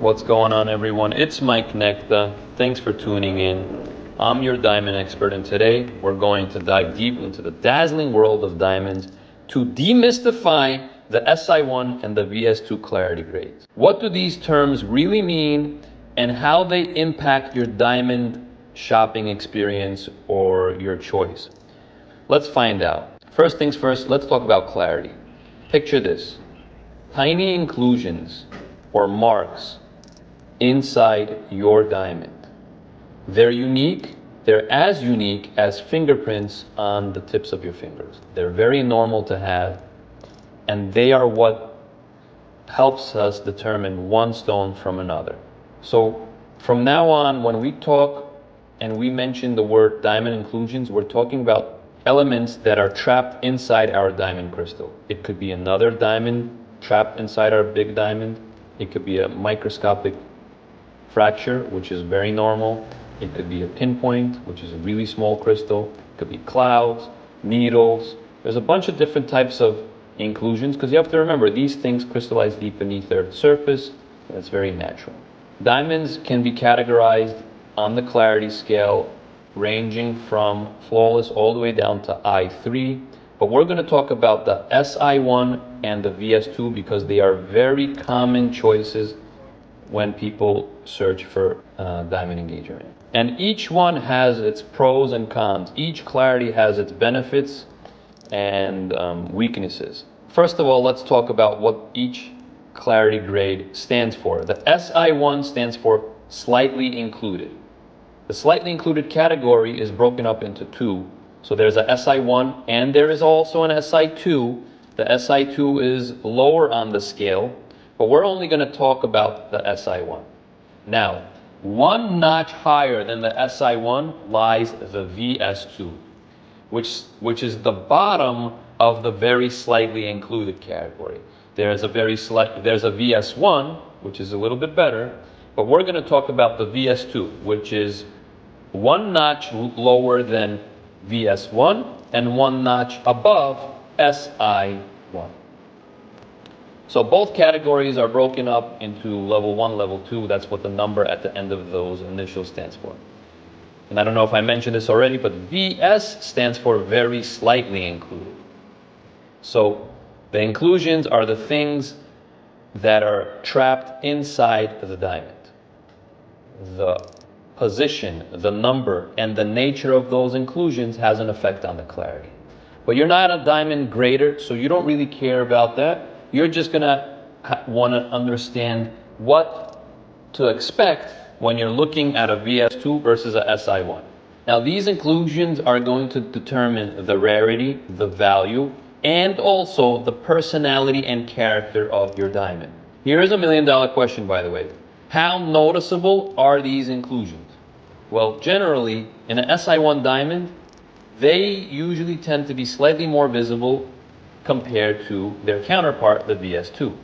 What's going on, everyone? It's Mike Nekta. Thanks for tuning in. I'm your diamond expert, and today we're going to dive deep into the dazzling world of diamonds to demystify the SI1 and the VS2 clarity grades. What do these terms really mean and how they impact your diamond shopping experience or your choice? Let's find out. First things first, let's talk about clarity. Picture this: tiny inclusions or marks inside your diamond. They're unique. They're as unique as fingerprints on the tips of your fingers. They're very normal to have, and they are what helps us determine one stone from another. So from now on, when we talk and we mention the word diamond inclusions, we're talking about elements that are trapped inside our diamond crystal. It could be another diamond trapped inside our big diamond. It could be a microscopic fracture, which is very normal. It could be a pinpoint, which is a really small crystal. It could be clouds, needles. There's a bunch of different types of inclusions, because you have to remember, these things crystallize deep beneath Earth's surface, and it's very natural. Diamonds can be categorized on the clarity scale, ranging from flawless all the way down to I3. But we're going to talk about the SI1 and the VS2 because they are very common choices when people search for diamond engagement. And each one has its pros and cons. Each clarity has its benefits and weaknesses. First of all, let's talk about what each clarity grade stands for. The SI1 stands for slightly included. The slightly included category is broken up into two. So there's a SI1 and there is also an SI2. The SI2 is lower on the scale, but we're only going to talk about the SI1. Now, one notch higher than the SI1 lies the VS2, which is the bottom of the very slightly included category. There's a VS1, which is a little bit better, but we're going to talk about the VS2, which is one notch lower than VS1 and one notch above SI1. So both categories are broken up into level 1, level 2. That's what the number at the end of those initials stands for. And I don't know if I mentioned this already, but VS stands for very slightly included. So the inclusions are the things that are trapped inside the diamond. The position, the number, and the nature of those inclusions has an effect on the clarity. But you're not a diamond grader, so you don't really care about that. You're just going to want to understand what to expect when you're looking at a VS2 versus a SI1. Now, these inclusions are going to determine the rarity, the value, and also the personality and character of your diamond. Here is $1 million question, by the way. How noticeable are these inclusions? Well, generally, in an SI1 diamond, they usually tend to be slightly more visible compared to their counterpart, the VS2,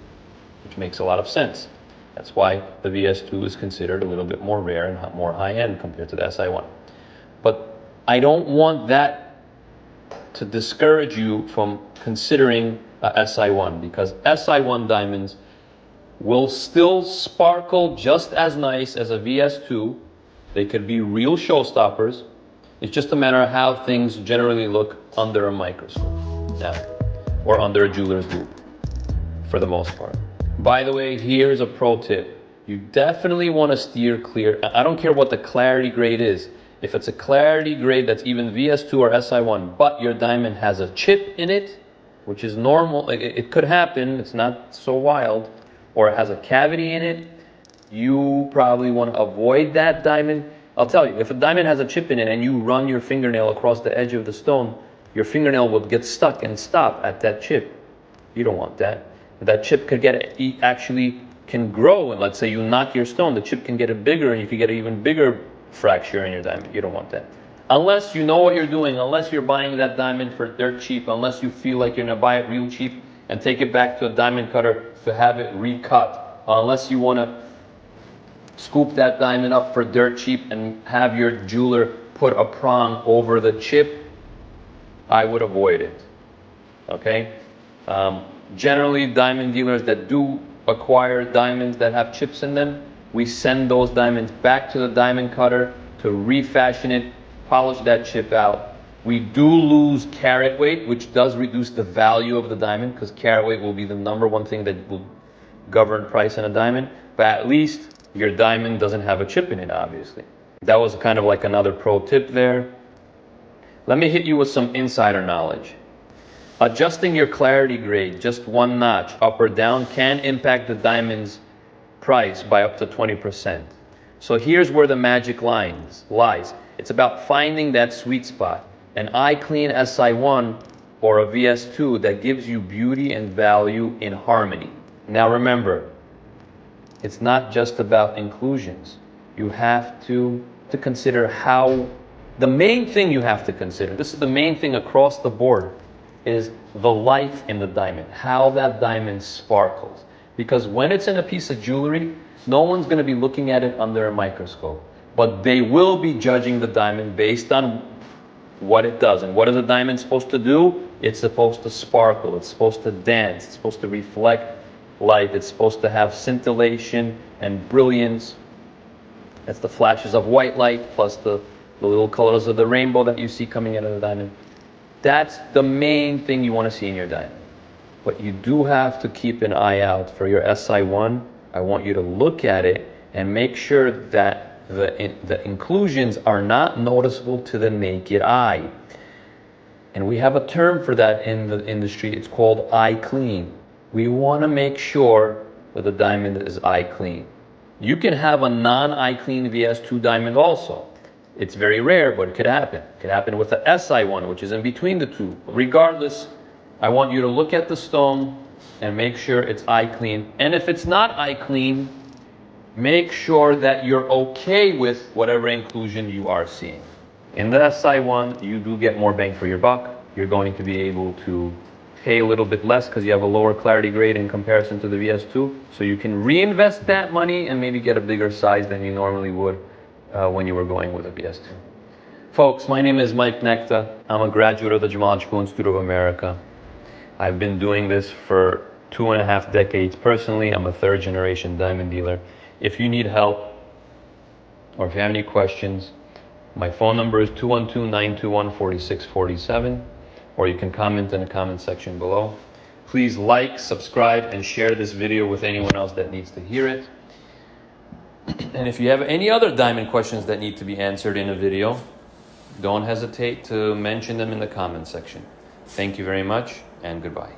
which makes a lot of sense. That's why the VS2 is considered a little bit more rare and more high-end compared to the SI1. But I don't want that to discourage you from considering a SI1, because SI1 diamonds will still sparkle just as nice as a VS2. They could be real showstoppers. It's just a matter of how things generally look under a microscope now, or under a jeweler's loupe, for the most part. By the way, here's a pro tip. You definitely want to steer clear. I don't care what the clarity grade is. If it's a clarity grade that's even VS2 or SI1, but your diamond has a chip in it, which is normal, it could happen, it's not so wild, or it has a cavity in it, you probably want to avoid that diamond. I'll tell you, if a diamond has a chip in it and you run your fingernail across the edge of the stone, your fingernail will get stuck and stop at that chip. You don't want that. That chip could actually can grow, and let's say you knock your stone, the chip can get bigger and you can get an even bigger fracture in your diamond. You don't want that. Unless you know what you're doing, unless you're buying that diamond for dirt cheap, unless you feel like you're going to buy it real cheap and take it back to a diamond cutter to have it recut, unless you want to scoop that diamond up for dirt cheap and have your jeweler put a prong over the chip, I would avoid it. Okay? Generally, diamond dealers that do acquire diamonds that have chips in them, we send those diamonds back to the diamond cutter to refashion it, polish that chip out. We do lose carat weight, which does reduce the value of the diamond, because carat weight will be the number one thing that will govern price in a diamond. But at least your diamond doesn't have a chip in it, obviously. That was kind of like another pro tip there. Let me hit you with some insider knowledge. Adjusting your clarity grade just one notch up or down can impact the diamond's price by up to 20%. So here's where the magic lies. It's about finding that sweet spot. An eye-clean SI1 or a VS2 that gives you beauty and value in harmony. Now remember, it's not just about inclusions. You have to consider how, the main thing you have to consider, this is the main thing across the board, is the life in the diamond, how that diamond sparkles. Because when it's in a piece of jewelry, no one's going to be looking at it under a microscope, but they will be judging the diamond based on what it does. And what is a diamond supposed to do? It's supposed to sparkle, it's supposed to dance, it's supposed to reflect light, it's supposed to have scintillation and brilliance. That's the flashes of white light plus the little colors of the rainbow that you see coming out of the diamond. That's the main thing you want to see in your diamond. But you do have to keep an eye out for your SI1. I want you to look at it and make sure that the inclusions are not noticeable to the naked eye. And we have a term for that in the industry. It's called eye clean. We want to make sure that the diamond is eye clean. You can have a non-eye clean VS2 diamond also. It's very rare, but it could happen. It could happen with the SI1, which is in between the two. Regardless, I want you to look at the stone and make sure it's eye clean. And if it's not eye clean, make sure that you're okay with whatever inclusion you are seeing. In the SI1, you do get more bang for your buck. You're going to be able to pay a little bit less because you have a lower clarity grade in comparison to the VS2. So you can reinvest that money and maybe get a bigger size than you normally would when you were going with a VS2. Folks, my name is Mike Nekta. I'm a graduate of the Gemological Institute of America. I've been doing this for 2.5 decades. Personally, I'm a third generation diamond dealer. If you need help or if you have any questions, my phone number is 212-921-4647, or you can comment in the comment section below. Please like, subscribe, and share this video with anyone else that needs to hear it. And if you have any other diamond questions that need to be answered in a video, don't hesitate to mention them in the comment section. Thank you very much, and goodbye.